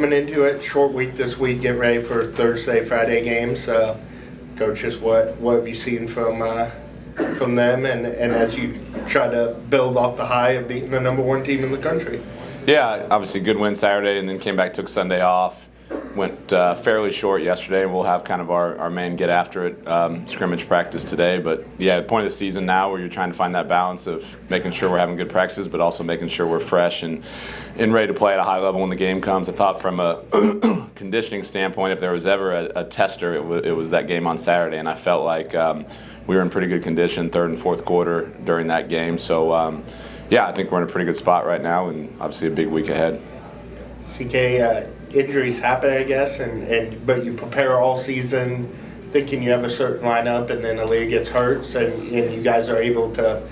coming into it, short week this week, get ready for Thursday, Friday games. Coaches, what have you seen from them, and as you try to build off the high of beating the number one team in the country? Yeah, obviously good win Saturday, and then came back, took Sunday off. Went fairly short yesterday, and we'll have kind of our main get after it scrimmage practice today. But yeah, the point of the season now where you're trying to find that balance of making sure we're having good practices, but also making sure we're fresh and ready to play at a high level when the game comes. I thought from a conditioning standpoint, if there was ever a tester, it was that game on Saturday, and I felt like we were in pretty good condition third and fourth quarter during that game. So yeah, I think we're in a pretty good spot right now, and obviously a big week ahead. CK, injuries happen, I guess, but you prepare all season thinking you have a certain lineup, and then Aaliyah gets hurt, and you guys are able to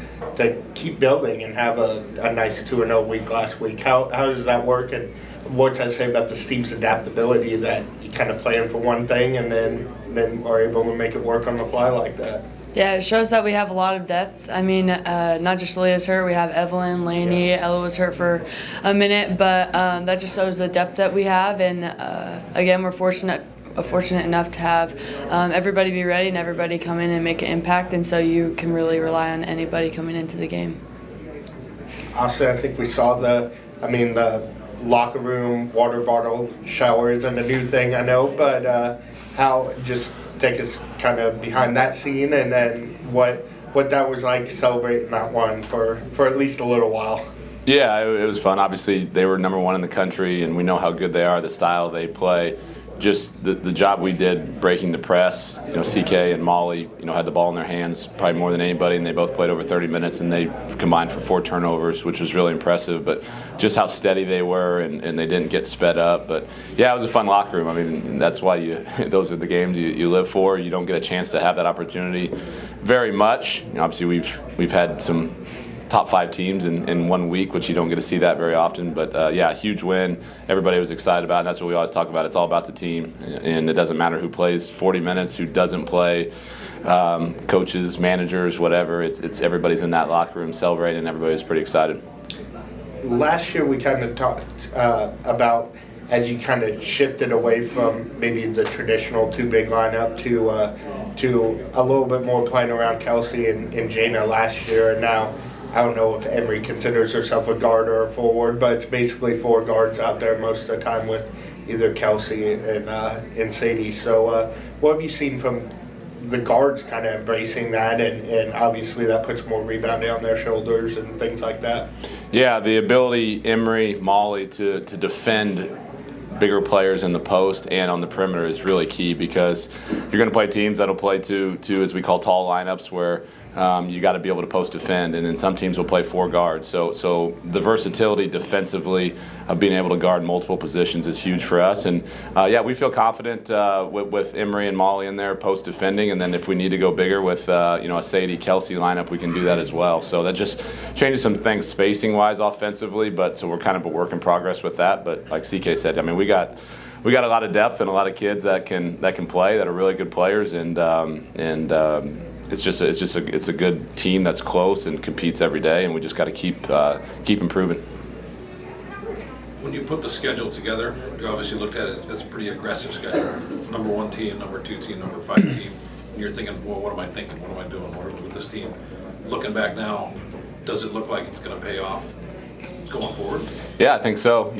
keep building and have a nice 2-0 week last week. How does that work, and what's that say about this team's adaptability that you kind of plan for one thing and then are able to make it work on the fly like that? Yeah, it shows that we have a lot of depth. I mean, not just Leah's hurt. We have Evelyn, Lainey, Ella was hurt for a minute, but that just shows the depth that we have. And again, we're fortunate enough to have everybody be ready and everybody come in and make an impact. And so you can really rely on anybody coming into the game. Austin, I think we saw the locker room water bottle shower isn't a new thing, I know, but how just take us kind of behind that scene, and then what that was like celebrating that one for at least a little while. Yeah, it was fun. Obviously, they were number one in the country, and we know how good they are, the style they play. Just the job we did breaking the press. CK and Molly, had the ball in their hands probably more than anybody, and they both played over 30 minutes, and they combined for 4 turnovers, which was really impressive. But just how steady they were, and they didn't get sped up. But yeah, it was a fun locker room. I mean, that's why those are the games you live for. You don't get a chance to have that opportunity very much. Obviously, we've had some top 5 teams in 1 week, which you don't get to see that very often. But yeah, huge win. Everybody was excited about it, and that's what we always talk about. It's all about the team, and it doesn't matter who plays 40 minutes, who doesn't play, coaches, managers, whatever. It's everybody's in that locker room celebrating, and everybody's pretty excited. Last year we kind of talked about as you kind of shifted away from maybe the traditional 2 big lineup to a little bit more playing around Kelsey and Jana last year, and now I don't know if Emory considers herself a guard or a forward, but it's basically 4 guards out there most of the time with either Kelsey and Sadie. So what have you seen from the guards kind of embracing that, and obviously that puts more rebounding on their shoulders and things like that? Yeah, the ability, Emory, Molly, to defend bigger players in the post and on the perimeter is really key, because you're going to play teams that'll play two as we call tall lineups, where you got to be able to post defend, and then some teams will play 4 guards. So the versatility defensively of being able to guard multiple positions is huge for us. And yeah, we feel confident with Emory and Molly in there post defending, and then if we need to go bigger with a Sadie Kelsey lineup, we can do that as well. So that just changes some things spacing wise offensively, but so we're kind of a work in progress with that. But like CK said, I mean, we got a lot of depth and a lot of kids that can play, that are really good players, and it's a good team that's close and competes every day, and we just got to keep improving. When you put the schedule together, you obviously looked at it as a pretty aggressive schedule. Number 1 team, number 2 team, number 5 team. And you're thinking, well, what am I thinking? What am I doing with this team? Looking back now, does it look like it's going to pay off going forward? Yeah, I think so.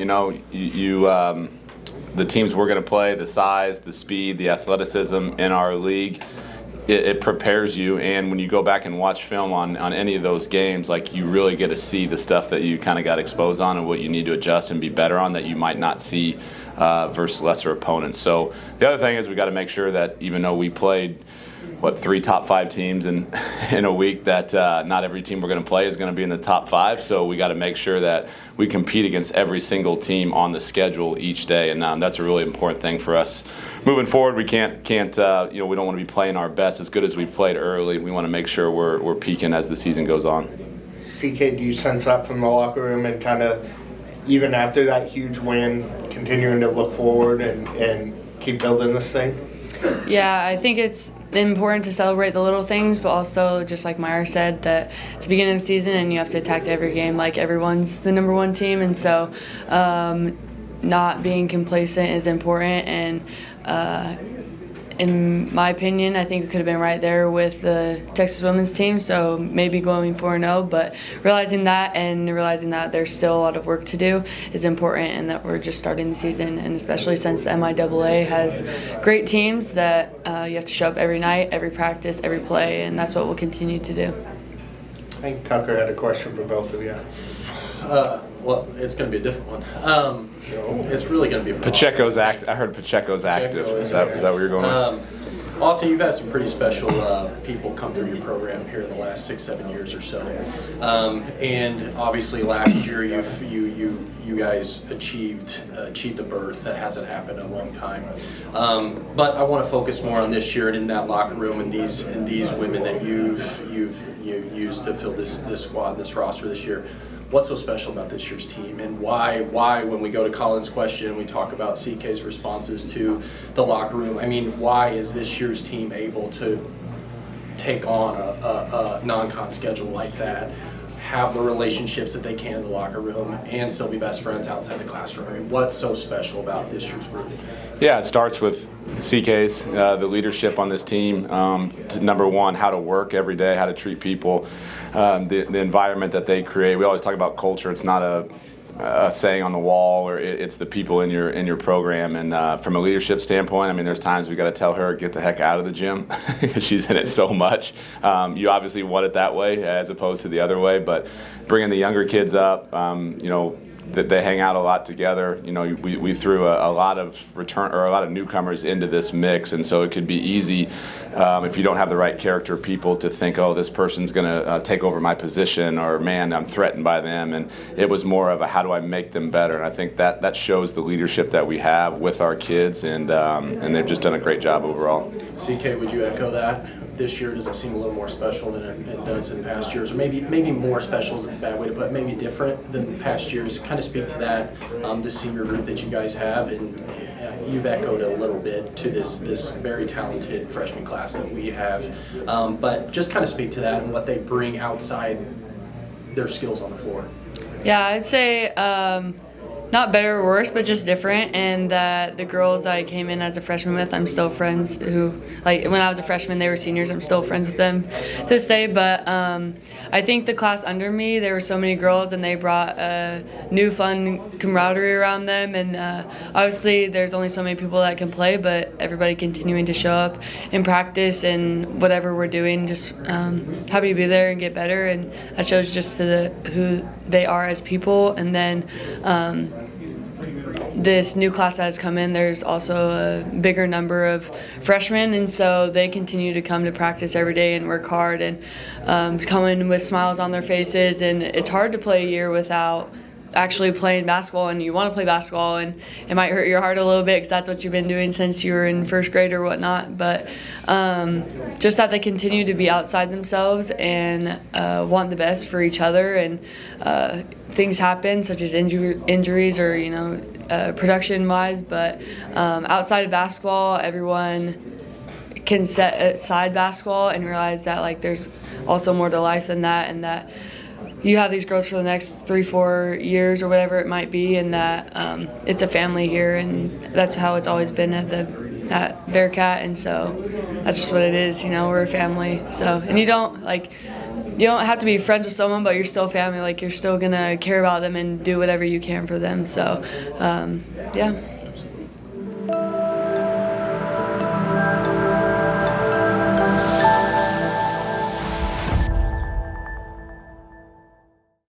The teams we're going to play, the size, the speed, the athleticism in our league, it prepares you, and when you go back and watch film on any of those games, like, you really get to see the stuff that you kind of got exposed on and what you need to adjust and be better on that you might not see versus lesser opponents. So the other thing is we got to make sure that even though we played 3 top 5 teams in a week, that not every team we're going to play is going to be in the top 5. So we got to make sure that we compete against every single team on the schedule each day, and that's a really important thing for us moving forward. We can't we don't want to be playing our best as good as we've played early. We want to make sure we're peaking as the season goes on. CK, do you sense that from the locker room, and kind of even after that huge win, continuing to look forward and keep building this thing? Yeah, I think it's important to celebrate the little things, but also, just like Meyer said, that it's the beginning of the season and you have to attack every game like everyone's the number 1 team. And so not being complacent is important, and in my opinion, I think we could have been right there with the Texas women's team, so maybe going 4-0, but realizing that and realizing that there's still a lot of work to do is important, and that we're just starting the season, and especially since the MIAA has great teams that you have to show up every night, every practice, every play, and that's what we'll continue to do. I think Tucker had a question for both of you. Well, it's going to be a different one. It's really going to be Pacheco's I heard Pacheco's active. Is that where you're going? Austin, you've had some pretty special people come through your program here in the last 6-7 years or so, and obviously last year you guys achieved a berth that hasn't happened in a long time. But I want to focus more on this year and in that locker room and these women that you've used to fill this squad, this roster this year. What's so special about this year's team, and why when we go to Colin's question, we talk about CK's responses to the locker room? I mean, why is this year's team able to take on a non-con schedule like that, have the relationships that they can in the locker room, and still be best friends outside the classroom? I mean, what's so special about this year's group? Yeah, it starts with CK's, the leadership on this team. Number one, how to work every day, how to treat people, the environment that they create. We always talk about culture. It's not a saying on the wall, or it's the people in your program. And from a leadership standpoint, I mean, there's times we got to tell her, get the heck out of the gym, because she's in it so much. You obviously want it that way as opposed to the other way, but bringing the younger kids up, that they hang out a lot together. We threw a lot of a lot of newcomers into this mix, and so it could be easy if you don't have the right character people to think, oh, this person's going to take over my position, or man, I'm threatened by them. And it was more of a how do I make them better? And I think that shows the leadership that we have with our kids, and they've just done a great job overall. CK, would you echo that? This year, does it seem a little more special than it does in past years? Or maybe more special is a bad way to put it, maybe different than past years. Kind of speak to that, the senior group that you guys have, and you've echoed a little bit to this very talented freshman class that we have. But just kind of speak to that and what they bring outside their skills on the floor. Yeah, I'd say not better or worse, but just different, and that the girls I came in as a freshman with, I'm still friends who, like, when I was a freshman, they were seniors, I'm still friends with them to this day. But I think the class under me, there were so many girls, and they brought a new fun camaraderie around them, and obviously there's only so many people that can play, but everybody continuing to show up in practice and whatever we're doing, just happy to be there and get better, and that shows just to who they are as people. And then this new class that has come in, there's also a bigger number of freshmen, and so they continue to come to practice every day and work hard and come in with smiles on their faces. And it's hard to play a year without actually playing basketball, and you want to play basketball, and it might hurt your heart a little bit because that's what you've been doing since you were in first grade or whatnot. But just that they continue to be outside themselves and want the best for each other, and things happen such as injuries or production wise, but outside of basketball, everyone can set aside basketball and realize that, like, there's also more to life than that, and that you have these girls for the next 3-4 years or whatever it might be, and that it's a family here, and that's how it's always been at Bearcat, and so that's just what it is. We're a family. So, and you don't have to be friends with someone, but you're still family. Like, you're still gonna care about them and do whatever you can for them. So, yeah.